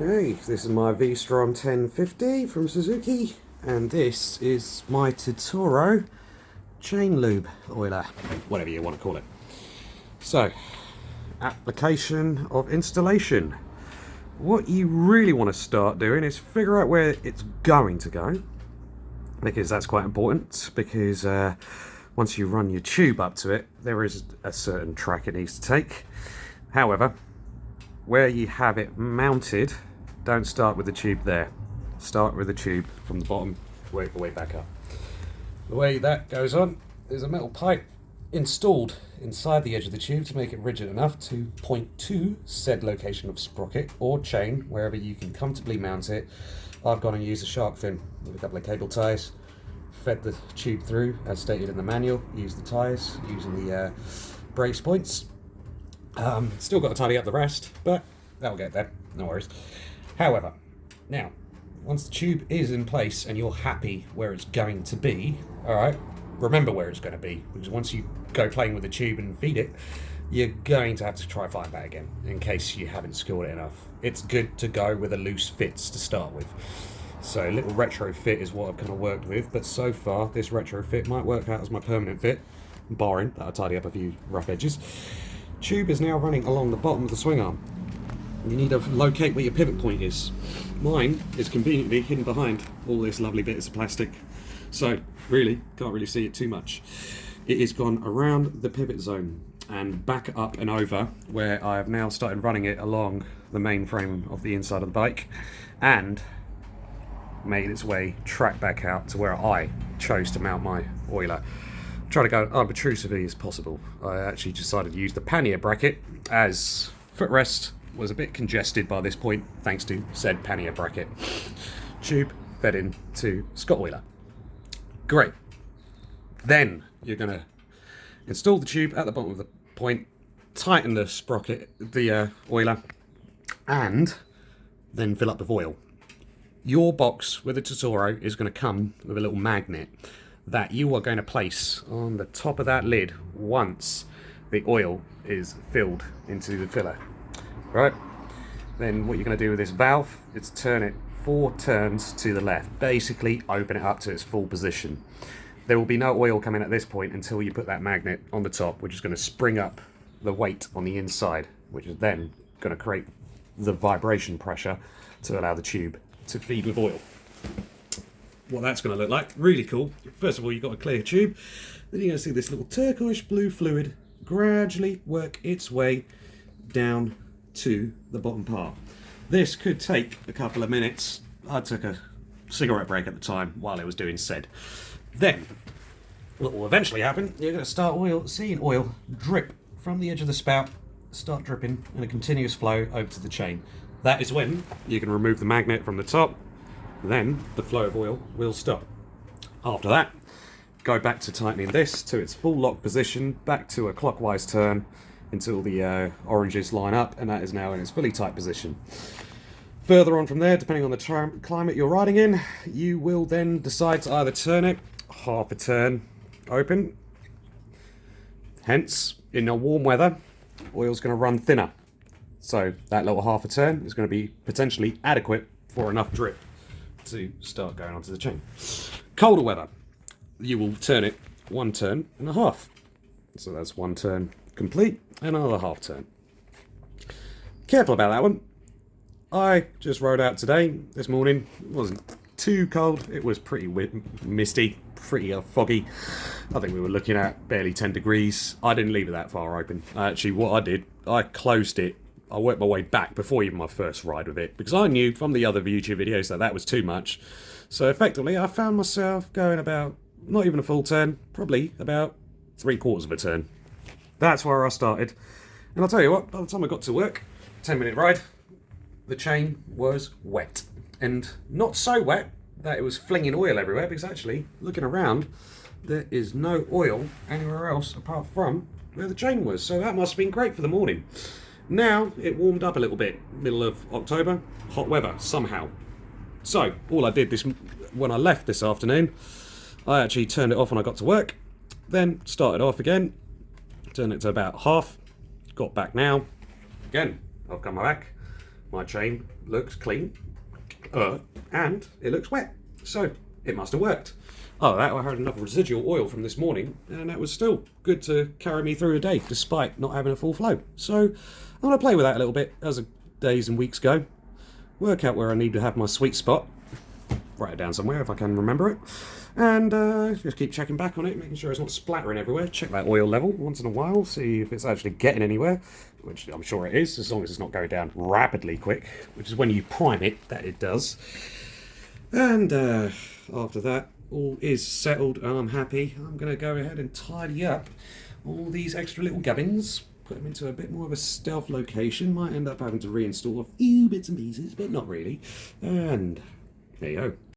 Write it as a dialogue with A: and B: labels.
A: Okay, this is my VStrom 1050 from Suzuki, and this is my Tutoro chain lube oiler, whatever you want to call it. So, application of installation. What you really want to start doing is figure out where it's going to go, because that's quite important, because once you run your tube up to it, there is a certain track it needs to take. However, where you have it mounted, don't start with the tube there. Start with the tube from the bottom, work your way back up. The way that goes on, there's a metal pipe installed inside the edge of the tube to make it rigid enough to point to said location of sprocket or chain, wherever you can comfortably mount it. I've gone and used a shark fin with a couple of cable ties, fed the tube through as stated in the manual, used the ties using the brace points. Still got to tidy up the rest, but that'll get there, no worries. However, now, once the tube is in place and you're happy where it's going to be, alright, remember where it's going to be, because once you go playing with the tube and feed it, you're going to have to try find that again, in case you haven't skilled it enough. It's good to go with a loose fits to start with. So a little retro fit is what I've kind of worked with, but so far this retro fit might work out as my permanent fit, barring that I tidy up a few rough edges. Tube is now running along the bottom of the swing arm. You need to locate where your pivot point is. Mine is conveniently hidden behind all this lovely bits of plastic, so really can't really see it too much. It has gone around the pivot zone and back up and over, where I have now started running it along the main frame of the inside of the bike, and made its way track back out to where I chose to mount my oiler. Try to go unobtrusively as possible. I actually decided to use the pannier bracket, as footrest was a bit congested by this point thanks to said pannier bracket. Tube fed into Scott oiler. Great. Then you're going to install the tube at the bottom of the point, tighten the sprocket, the oiler, and then fill up with oil. Your box with the Tutoro is going to come with a little magnet that you are going to place on the top of that lid once the oil is filled into the filler. Right? Then what you're going to do with this valve is turn it 4 turns to the left. Basically open it up to its full position. There will be no oil coming at this point until you put that magnet on the top, which is going to spring up the weight on the inside, which is then going to create the vibration pressure to allow the tube to feed with oil. What that's going to look like, really cool. First of all, you've got a clear tube. Then you're going to see this little turquoise blue fluid gradually work its way down to the bottom part. This could take a couple of minutes. I took a cigarette break at the time while it was doing said. Then, what will eventually happen, you're going to start seeing oil drip from the edge of the spout, start dripping in a continuous flow over to the chain. That is when you can remove the magnet from the top. Then the flow of oil will stop. After that, go back to tightening this to its full lock position, back to a clockwise turn until the oranges line up, and that is now in its fully tight position. Further on from there, depending on the climate you're riding in, you will then decide to either turn it half a turn open. Hence, in a warm weather, oil's going to run thinner. So that little half a turn is going to be potentially adequate for enough drip to start going onto the chain. Colder weather, you will turn it 1 turn and a half. So that's 1 turn complete and another half turn. Careful about that one. I just rode out today, this morning. It wasn't too cold. It was pretty misty, pretty foggy. I think we were looking at barely 10 degrees. I didn't leave it that far open. Actually, what I did, I closed it. I worked my way back before even my first ride with it, because I knew from the other YouTube videos that was too much. So effectively, I found myself going about, not even a full turn, probably about 3/4 of a turn. That's where I started. And I'll tell you what, by the time I got to work, 10-minute ride, the chain was wet. And not so wet that it was flinging oil everywhere, because actually, looking around, there is no oil anywhere else apart from where the chain was. So that must have been great for the morning. Now it warmed up a little bit, middle of October, hot weather somehow. So all I did when I left this afternoon, I actually turned it off when I got to work, then started off again, turned it to about half, got back now, again, I've come back, my chain looks clean, and it looks wet. So it must have worked. Oh, that I had enough residual oil from this morning, and that was still good to carry me through the day, despite not having a full flow. So I'm going to play with that a little bit as the days and weeks go. Work out where I need to have my sweet spot. Write it down somewhere if I can remember it. And just keep checking back on it, making sure it's not splattering everywhere. Check that oil level once in a while, see if it's actually getting anywhere, which I'm sure it is, as long as it's not going down rapidly quick, which is when you prime it, that it does. And after that, all is settled and I'm happy. I'm going to go ahead and tidy up all these extra little gubbins, put them into a bit more of a stealth location. Might end up having to reinstall a few bits and pieces, but not really. And there you go.